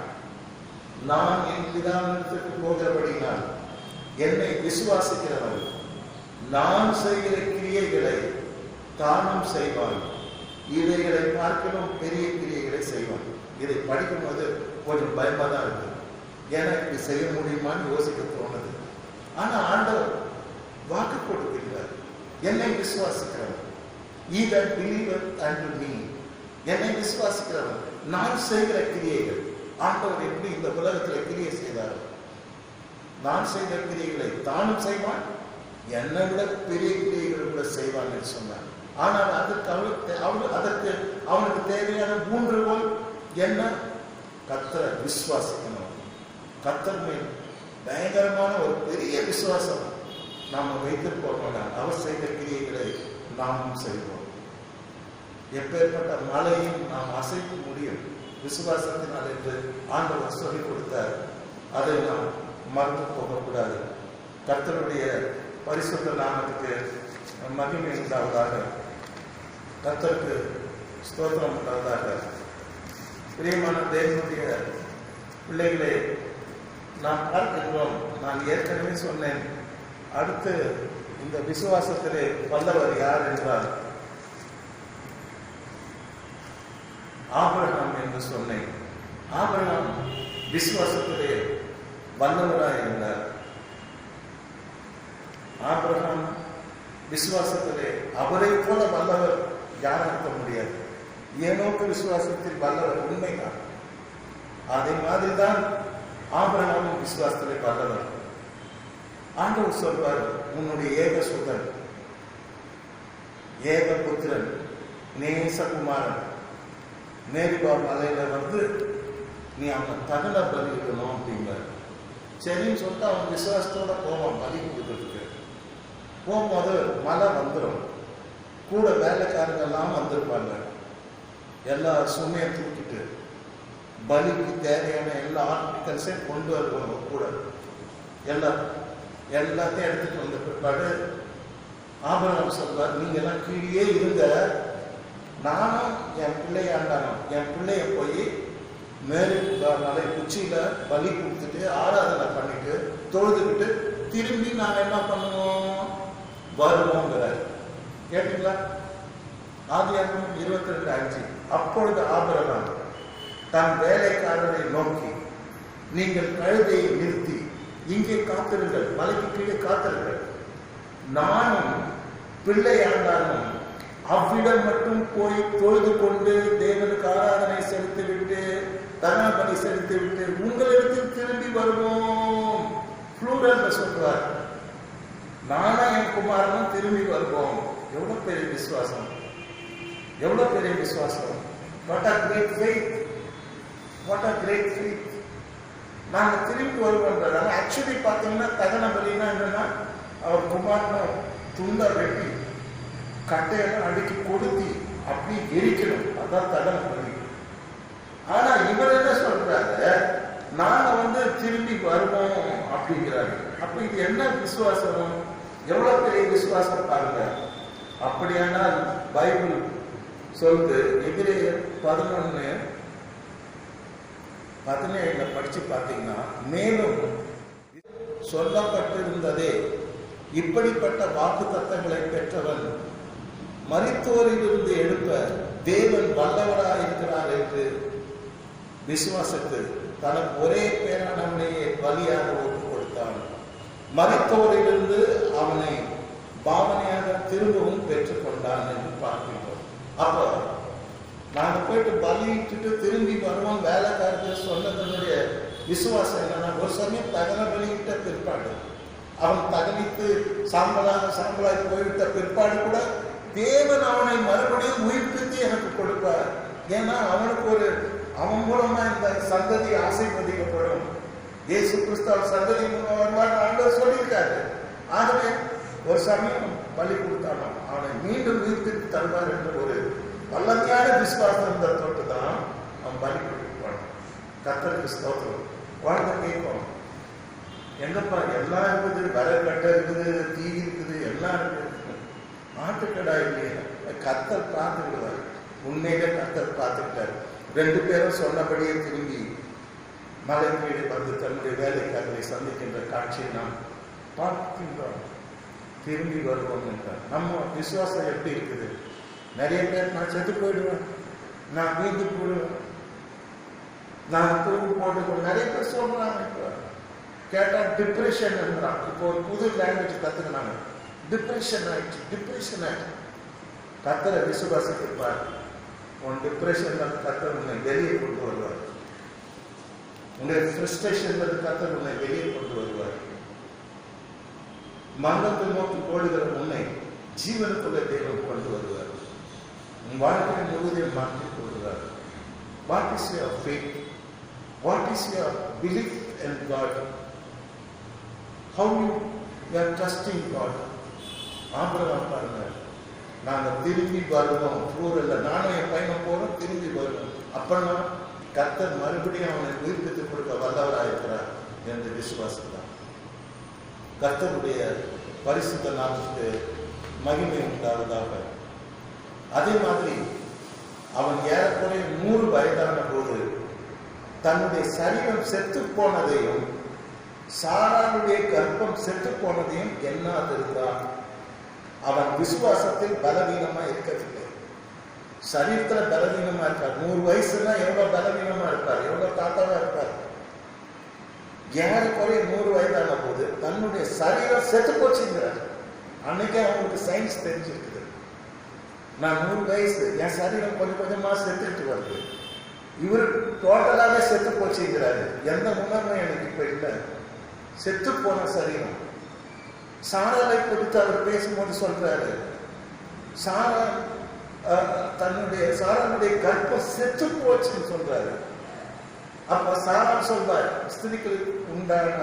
நான் என் பிதாவினிடத்திற்கு போகிறபடியினால் என்னை விசுவாசிக்கிறவன் நான் செய்கிற கிரியைகளை தானும் செய்வான், இவைகளை பார்க்கணும் பெரிய கிரியைகளை செய்வான். இதை படிக்கும்போது கொஞ்சம் பயமா தான் இருக்கு. எனக்கு செய்ய முடியுமான்னு யோசிக்க தோணுது. ஆனா ஆண்டவர் வாக்கு கொடுக்கின்றார், என்னை விசுவாசிக்கிறவன், either believer unto me, என்னை விசுவாசிக்கிறவன் நான் செய்கிற கிரியைகள். ஆண்டவர் எப்படி இந்த உலகத்தில் கிரியை செய்தார்? நான் செய்த கிரியைகளை தானும் செய்வான், என்னை விட பெரிய கிரியைகளை கூட செய்வான் என்று சொன்னார். ஆனால் அதற்கு அதற்கு அவனுக்கு தேவையான ஊன்றுகோல் என்ன? கர்த்தரை விசுவாசிக்கணும். கர்த்தர் மேல் பயங்கரமான ஒரு பெரிய விசுவாசம் நாம் வைத்திருப்போம். அவர் செய்த கிரியைகளை நாமும் செய்வோம். எப்பேற்பட்ட மலையும் நாம் அசைக்க முடியும் விசுவாசத்தினால் என்று ஆண்டவர் சொல்லிக் கொடுத்தார். அதை நாம் மறந்து போகக்கூடாது. கர்த்தருடைய பரிசுத்த நாமத்துக்கு மகிமை உண்டாவதாக. கர்த்தருக்கு ஸ்தோத்திரம் உண்டாவதாக. பிரியமான தேவனுடைய பிள்ளைகளே, நாம் பார்க்கிறோம். நான் ஏற்கனவே சொன்னேன், அடுத்து இந்த விசுவாசத்திலே வல்லவர் யார் என்றால் ஆபிரகாம் என்று சொன்னேன். ஆபிரகாம் விசுவாசத்திலே வல்லவராய் இருந்தார். ஆபிரகாம் விசுவாசத்திலே அவரை போல வல்லவர் யாரும் இருக்க முடியாது. ஏனோக்கு விசுவாசத்தில் வல்லவர் உண்மைதான். அதே மாதிரிதான் ஆபிரகாமும் விசுவாசத்திலே வல்லவர். ஆண்டவர் சொல்வார், உன்னுடைய ஏக சுதன், ஏக புத்திரன், நேசகுமாரன் நேரிபா மலையில வந்து நீ அவனை தகன பலிக்கணும் அப்படிங்கிறார். சரின்னு சொல்லிட்டு அவன் விசுவாசத்தோட போவான் பலி கொடுக்கறதுக்கு. போகும்போது மழை வந்துடும். கூட வேலைக்காரங்கெல்லாம் வந்திருப்பாங்க. எல்லா சுமையை தூக்கிட்டு பலிக்கு தேவையான எல்லா ஆர்டிகல்ஸையும் கொண்டு வருவாங்க. கூட எல்லாத்தையும் எடுத்துட்டு வந்த பிற்பாடு ஆபிரகாம் சொல்வார், நீங்க எல்லாம் கீழே இருந்த, நானும் என் பிள்ளையாண்டானோம், என் பிள்ளைய போய் மேரி மலை உச்சியில பலி கொடுத்துட்டு ஆராதனை பண்ணிட்டு தொழுதுகிட்டு திரும்பி நாங்க என்ன பண்ணுவோம், வருவோங்கிறார். கேட்டீங்களா? ஆதியாகமம் 22:5. அப்பொழுது ஆபிரகாம் தன் வேலைக்காரரை நோக்கி, நீங்கள் கழுதையை நிறுத்தி இங்கே காத்திருங்கள், மலைக்கு கீழே காத்திருங்கள், நானும் பிள்ளையாண்டானும் அவ்விடம் மட்டும் போய் தொழுது கொண்டு தேவனுக்கு ஆராதனை செலுத்திவிட்டு தகன பலி செலுத்திவிட்டு உங்களிடத்தில் திரும்பி வருவோம். புளூரல் சொல்றார். நானும் என் குமாரனும் திரும்பி வருவோம். எவ்வளவு பெரிய விசுவாசம், எவ்வளவு பெரிய விசுவாசம். What a great faith, what a great faith. நாங்க திரும்பி வருவோம். ஆக்சுவலி பார்த்தீங்கன்னா தகன பலினா என்னன்னா, அவர் குமாரனும் துண்டை வெட்டி கட்டையெல்லாம் அடுக்கி கொடுத்தி அப்படி எரிக்கணும். அதான் தகன பலி. ஆனா இவர் என்ன சொல்றாரு, நாங்க திரும்பி வருவோம் அப்படிங்கிறாரு. அப்ப இது என்ன விசுவாசம், எவ்வளவு பெரிய விசுவாசம் பாருங்க. அப்படியானால் பைபிள் சொல்லுது, எபிரேயர் 11:17 படிச்சு பார்த்தீங்கன்னா, மேலும் சொல்லப்பட்டிருந்ததே, இப்படிப்பட்ட வாக்கு தத்தங்களை பெற்றவன் மரித்தோரிலிருந்து எழுப்ப தேவன் வல்லவராயிருக்கிறார் என்று விசுவாசித்து தனக்கு ஒரே பேரானவனையே பலியாக ஒப்புக் கொடுத்தான். மரித்தோரிலிருந்து அவனை பாவனையாக திரும்பவும் பெற்றுக்கொண்டான் என்று பார்க்கின்றோம். அப்போ நாங்க போயிட்டு பலியிட்டு திரும்பி வருவோம் வேலைக்காரர்கள் சொன்னதனுடைய விசுவாசம் என்னன்னா, ஒரு சமயம் தகன பலியிட்ட பிற்பாடு அவன் தகனித்து சாம்பலாய் போய்விட்ட பிற்பாடு கூட தேவன் அவனை மறுபடியும் உயிர்ப்பித்து எனக்கு கொடுப்பார். ஏன்னா அவன் மூலமா இந்த சந்ததி ஆசீர்வதிக்கப்படும். இயேசு கிறிஸ்துவ சந்ததி வருவார் ஆண்டவர் சொல்லியிருக்காரு. ஆகவே ஒரு சமயம் பலி கொடுத்தானோ அவனை மீண்டும் உயிர்ப்பித்து தருவார் என்ற ஒரு வல்லமையான விசுவாசம் இந்த தொட்டு தான் அவன் பலி கொடுப்பான். கர்த்தருக்கு ஸ்தோத்திரம். வாழ்க்கை கேட்கும், எங்கப்பா எல்லாம் இருக்குது, விறகட்டை இருக்குது, தீ இருக்குது, எல்லாம் இருக்குது, ஆட்டுக்கடா இல்லையா? கர்த்தர் பார்த்துக்கிடுவார். உண்மையிலே கர்த்தர் பார்த்துக்கிட்டார். 2 பேரும் சொன்னபடியே திரும்பி மலை கீழே வந்து தன்னுடைய வேலைக்காரரை சந்திக்கின்ற காட்சியை நாம் பார்க்கின்றோம். திரும்பி வருவோம் என்றார். நம்ம விசுவாசம் எப்படி இருக்குது? நிறைய பேர் நான் செத்து போயிடுவேன், நான் வீந்து போடுவேன், நான் தூக்கு போட்டுக்கணும், நிறைய பேர் சொல்றாங்க. இப்போ கேட்டா டிப்ரெஷன் என்றான். இப்போ ஒரு புது லாங்குவேஜ் கத்துக்கினாங்க, டிப்ரெஷன் ஆயிடுச்சு. கர்த்தரை விசுவாசிப்பார். உன் டிப்ரெஷன் கர்த்தர் உன்னை வெளியே கொண்டு வருவார். உன்னுடைய ஃப்ரஸ்ட்ரேஷன் கர்த்தர் உன்னை வெளியே கொண்டு வருவார். மரணத்தை நோக்கி போடுகிற உன்னை ஜீவனுக்குள்ள தேவன் கொண்டு வருவார். உன் வாழ்க்கையை முழுவதையும் மாற்றி கொள்கிறார். What is your faith? What is your belief in God? How you are trusting God? Abraham பாருங்க, நாங்கள் திரும்பி வருவோம், ஊரில் நானும் என் பையனும் போறோம், திரும்பி வருவோம். அப்பன்னா கர்த்தர் மறுபடியும் அவனை உயிர்ப்பித்து கொடுக்க வல்லவராயிருக்கிறார் என்று விசுவாசத்தான். கர்த்தருடைய பரிசுத்த நாமத்துக்கு மகிமை உண்டாவதாக. அதே மாதிரி அவன் ஏறக்குறைய 100 வயதான போது தன்னுடைய சரீரம் செத்து போனதையும் சாராளுடைய கர்ப்பம் செத்து போனதையும் எண்ணாதிருந்தான். அவன் விசுவாசத்தில் பலவீனமா இருக்கவில்லை. சரீரத்துல பலவீனமா இருக்கார். 100 வயசுனா எவ்வளவு பலவீனமா இருப்பார், எவ்வளவு தாத்தாவா இருப்பார். ஏறக்குறைய 100 வயதான போது தன்னுடைய சரீரம் செத்து போச்சுங்கிறார். அன்னைக்கே அவங்களுக்கு சயின்ஸ் தெரிஞ்சிருக்குது. நான் 100 வயசு, என் சரீரம் கொஞ்சம் கொஞ்சமா செத்துட்டு வருது. இவர் டோட்டலாவே செத்து போச்சுங்கிறாரு. எந்த உணர்வும் எனக்கு இப்ப இல்லை. செத்து போன சரீரம். சாராளை குறித்து அவர் பேசும்போது சொல்றாரு, சாராளுடைய கர்ப்பம் செத்து போச்சுன்னு சொல்றாரு. அப்ப சாராள் சொல்வார், ஸ்திரீகளுக்கு உண்டான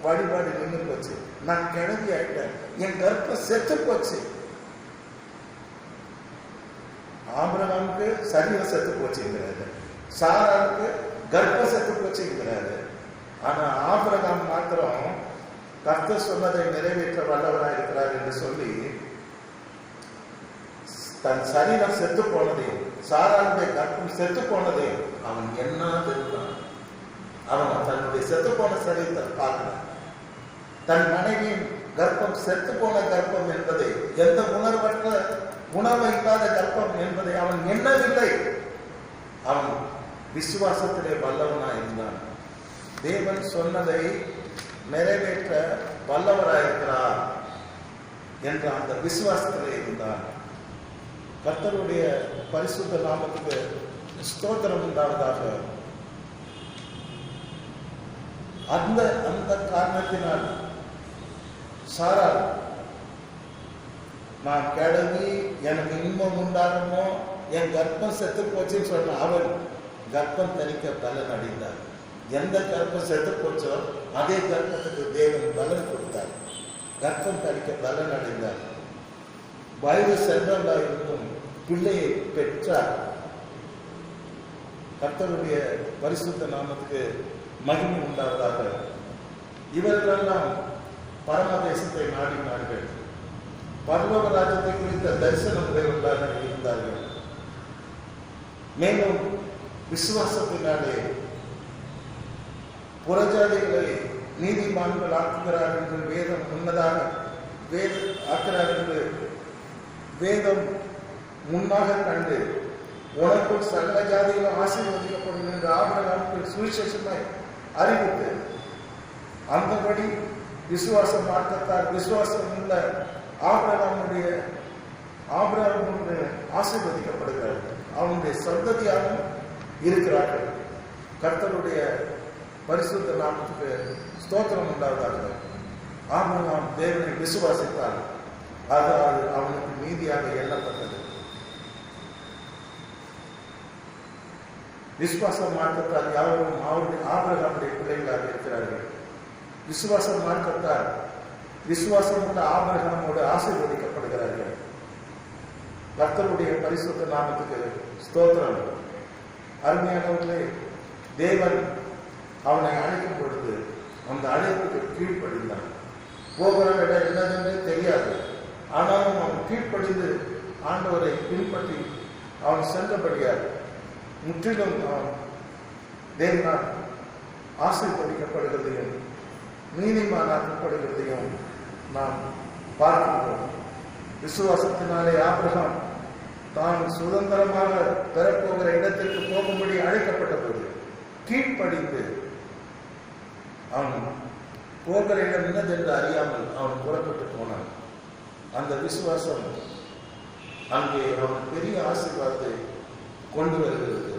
வழிபாடு நின்று போச்சு, நான் கிளம்பி ஆயிட்டேன், என் கர்ப்பம் செத்து போச்சு. ஆபிரகாமுக்கு சரீரம் செத்து போச்சுங்கிறாரு, சாராளுக்கு கர்ப்பம் செத்து போச்சுங்கிறாரு. ஆனா ஆபிரகாம் மாத்திரம் கர்த்தர் சொன்னதை நிறைவேற்ற வல்லவராக இருக்கிறார் என்று சொல்லி தன் சரீரம் செத்து போனதையும் சாராளுடைய கர்ப்பம் செத்து போனதையும் அவன் எண்ணாதிருந்தான். அவன் தன்னுடைய செத்து போன சரீரத்தை பார்க்கல. தன் மனைவியின் கர்ப்பம் செத்து போன கர்ப்பம் என்பதை, எந்த உணர்வு இல்லாத கர்ப்பம் என்பதை அவன் எண்ணவில்லை. அவன் விசுவாசத்திலே வல்லவனாய் இருந்தான். தேவன் சொன்னதை நிறைவேற்ற வல்லவராயிருக்கிறார் என்ற அந்த விசுவாசத்திலே இருந்தான். கர்த்தருடைய பரிசுத்த நாமத்துக்கு ஸ்தோத்திரம் உண்டாவதாக. அந்த காரணத்தினால் சாராள், நான் கிளம்பி எனக்கு இன்பம் உண்டாகணுமோ, என் கர்ப்பம் செத்து போச்சுன்னு சொன்ன அவன் கர்ப்பம் தரிக்க பலன் அடைந்தார். எந்த கர்ப்பம் செத்து போச்சோ அதே கர்ப்பத்துக்கு தேவன் பலன் கொடுத்தார். கர்ப்பம் தரிக்க பலன் அடைந்தார். வயது சென்றவர்களாயிருந்தும் பிள்ளையை பெற்றார். கர்த்தருடைய பரிசுத்த நாமத்துக்கு மகிமை உண்டாவதாக. இவர்களெல்லாம் பரமதேசத்தை நாடினார்கள். பரலோக ராஜ்யத்தை குறித்த தரிசனம் உடையவர்களாக இருந்தார்கள். மேலும் விசுவாசத்தினாலே புறஜாதிகளை நீதிமான்கள் ஆக்குகிறார் என்று வேதம் முன்னதாக ஆக்கிறார் என்று வேதம் முன்னாக கண்டு உனக்குள் சகல ஜாதிகளும் ஆசீர்வதிக்கப்படும் என்று ஆபிரகாமுக்கு சுவிசேஷமாய் அறிவித்து அந்தபடி விசுவாச மார்க்கத்தால் விசுவாசம் உள்ள ஆபிரகாமுடைய ஆசீர்வதிக்கப்படுகிறார்கள். அவனுடைய சந்ததியாகவும் இருக்கிறார்கள். கர்த்தருடைய பரிசுத்த நாமத்துக்கு ஸ்தோத்திரம் உண்டாவதாக. ஆபிரகாம் தேவனை விசுவாசித்தால் அது அவனுக்கு நீதியாக எண்ணப்பட்டது. விசுவாச மார்க்கத்தால் யாரும் ஆபிரகாமுடைய பிள்ளைகளாக இருக்கிறார்கள். விசுவாச மார்க்கத்தால் விசுவாசம் உள்ள ஆபிரகாமோடு ஆசீர்வதிக்கப்படுகிறார்கள். கர்த்தருடைய பரிசுத்த நாமத்துக்கு ஸ்தோத்திரம். அருமையானவர்களே, தேவன் அவனை அழைக்கும் பொழுது அந்த அழைப்புக்கு கீழ்ப்படிந்தான். போகிற இடம் என்னதென்று தெரியாது. ஆனாலும் அவன் கீழ்ப்படிந்து ஆண்டவரை பின்பற்றி அவன் சென்றபடியார் முற்றிலும் அவன் தேவனால் ஆசீர்வதிக்கப்படுகிறதையும் நீதிமானாக்கப்படுகிறதையும் நாம் பார்க்கின்றோம். விசுவாசத்தினாலே ஆபிரகாம் தான் சுதந்திரமாக பெறப்போகிற இடத்திற்கு போகும்படி அழைக்கப்பட்ட போது கீழ்ப்படிந்து அவன் போகிற இடம் என்னதென்று அறியாமல் அவன் புறப்பட்டு போனான். அந்த விசுவாசம் அங்கே அவன் பெரிய ஆசீர்வாதத்தை கொண்டு வருகிறது.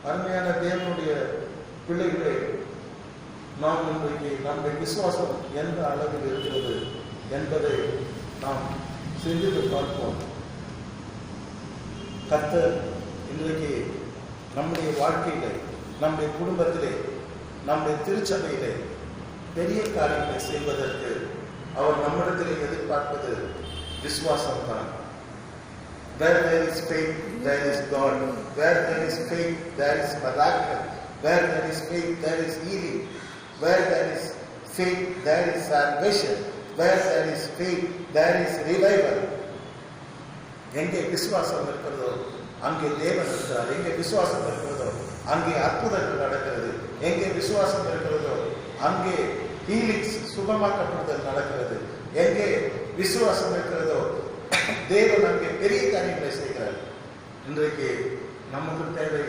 அருமையான தேவனுடைய பிள்ளைகளை நாம் இன்றைக்கு நம்முடைய விசுவாசம் எந்த அளவில் இருக்கிறது என்பதை நாம் சிந்தித்து பார்ப்போம். கர்த்தர் இன்றைக்கு நம்முடைய வாழ்க்கையிலே, நம்முடைய குடும்பத்திலே, நம்முடைய திருச்சபையிலே பெரிய காரியங்களை செய்வதற்கு அவர் நம்மிடத்திலே எதிர்பார்ப்பது விசுவாசம்தான். Where there is faith, there is God. Where there is faith, there is miracle. Where there is faith, there is healing. Where there is faith, there is salvation. Where there is faith, there is revival. எங்கே விசுவாசம் இருக்கிறதோ அங்கே தேவன் இருக்கிறார். எங்கே விசுவாசம் இருக்கிறதோ அங்கே அற்புதங்கள் நடக்கிறது. எங்கே விசுவாசம் இருக்கிறதோ அங்கே ஹீலிங்ஸ், சுகமாக்கப்படுதல் நடக்கிறது. எங்கே விசுவாசம் இருக்கிறதோ தேவன் அங்கே பெரிய காரியங்களை செய்கிறார். இன்றைக்கு நமக்கு தேவை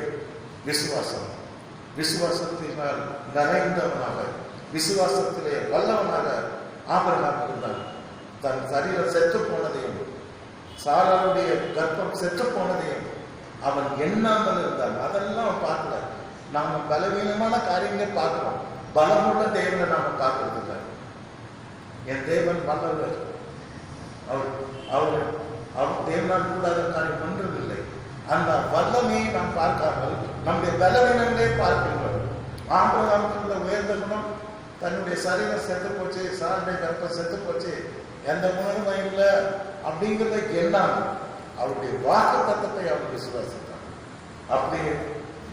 விசுவாசம். விசுவாசத்தினால் நிறைந்தவனாக, விசுவாசத்திலே வல்லவனாக ஆபிரகாம் இருந்தான். தன் சரீரம் செத்து போனதையும் சாராளுடைய கர்ப்பம் செத்து போனதையும் அவன் எண்ணாமல் இருந்தான். அதெல்லாம் பார்க்கல. நாம பலவீனமான காரியங்களே பார்க்கிறோம், பலமுள்ள தேவனை நாம பார்க்கறது இல்லை. என் தேவன் வல்லவர். அவர் தேவனால் கூடாத காரியம் ஒன்றுமில்லை. அந்த வல்லமையை நாம் பார்க்காமல் நம்முடைய பலவீனங்களே பார்க்கின்றோம். ஆபிரகாமுக்கு உயர்ந்த குணம், தன்னுடைய சரீரம் செத்து போச்சு, சாருடைய கர்ப்பம் செத்து போச்சு, எந்த குணமும் இல்லை அப்படிங்கிறத எண்ணாமல் அவருடைய வாக்கு தத்தத்தை அவர் விசுவாசித்தார். அப்படியே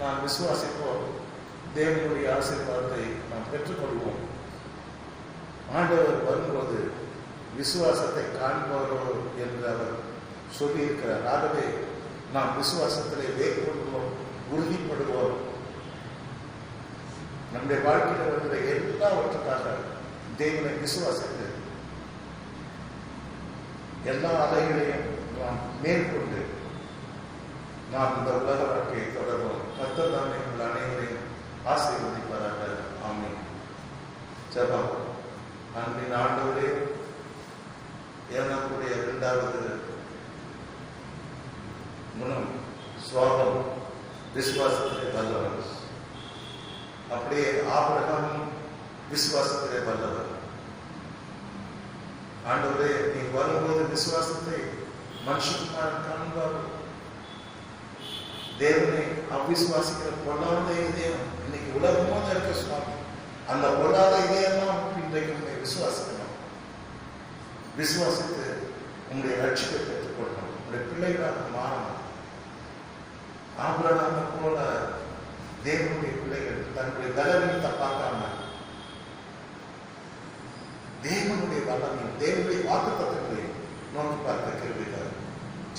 நாம் விசுவாசிப்போம், தேவனுடைய ஆசீர்வாதத்தை நாம் பெற்றுக்கொள்வோம். ஆண்டவர் வரும்போது விசுவாசத்தை காண்பவரோ என்று அவர் சொல்லியிருக்கிறார். ஆகவே நாம் விசுவாசத்திலே வேறுபடுவோம், உறுதிப்படுவோம். நம்முடைய வாழ்க்கையில் வருகிற எல்லாவற்றுக்காக தேவனை விசுவாசித்து எல்லா அலைகளையும் நாம் மேற்கொண்டு நாம் இந்த உலக வாழ்க்கையை தொடர்வோம். கர்த்தர் தாமே உங்கள் அனைவரையும் ஆசீர்வதிப்பதாக. ஆமென். ஜெபம். அன்பின் ஆண்டவரே, எனக்குடைய இரண்டாவது குணம் சுவாபம், விசுவாசத்திலே வல்லவர். அப்படியே ஆபிரகாமும் விசுவாசத்திலே வல்லவர். ஆண்டவரே, நீ வரும்போது விசுவாசத்தை மனுஷன் காண்பார். தேவனை அவ்விசுவாசிக்கிற பொல்லாத இதயம் இன்னைக்கு உலகமோ இருக்க சுவாமி. அந்த பொல்லாத இதயம்தான் இன்றைக்கு விசுவாசிக்கணும். விசுவாசித்து உங்களுடைய லட்சியத்தை பெற்றுக்கொள்ளணும். உங்களுடைய பிள்ளைகளாக மாறணும். ஆபிரகாமை போல தேவனுடைய பிள்ளைகள் தன்னுடைய பலவீனத்தை பார்க்காம தேவனுடைய வல்லமை, தேவனுடைய வாக்குத்தத்தங்களை நோக்கி பார்க்க கிருபையார்.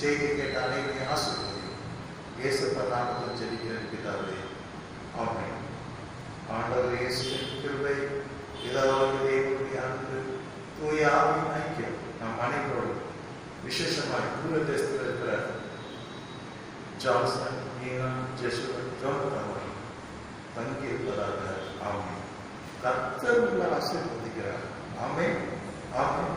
செய்தி கேட்ட அனைவரையும் ஆசீர்வதியும். இயேசுவின் நாமத்தில் ஜெபிக்கிறேன் பிதாவே, ஆமென். ஆண்டவர் இயேசுவின் கிருபை, பிதாவாகிய தேவனுடைய அன்பு, தூய ஆவியின் ஐக்கியம் நம் அனைவரோடும் விசேஷமாய் தூர தேசத்தில் இருக்கிற ஜான்சன், மீனா, ஜெசுவன், ஜோனத்தன் தங்கி இருப்பதாக. ஆமென். கர்த்தர் உங்களை ஆசீர்வதிக்கிறார். ஆமென், ஆமென்.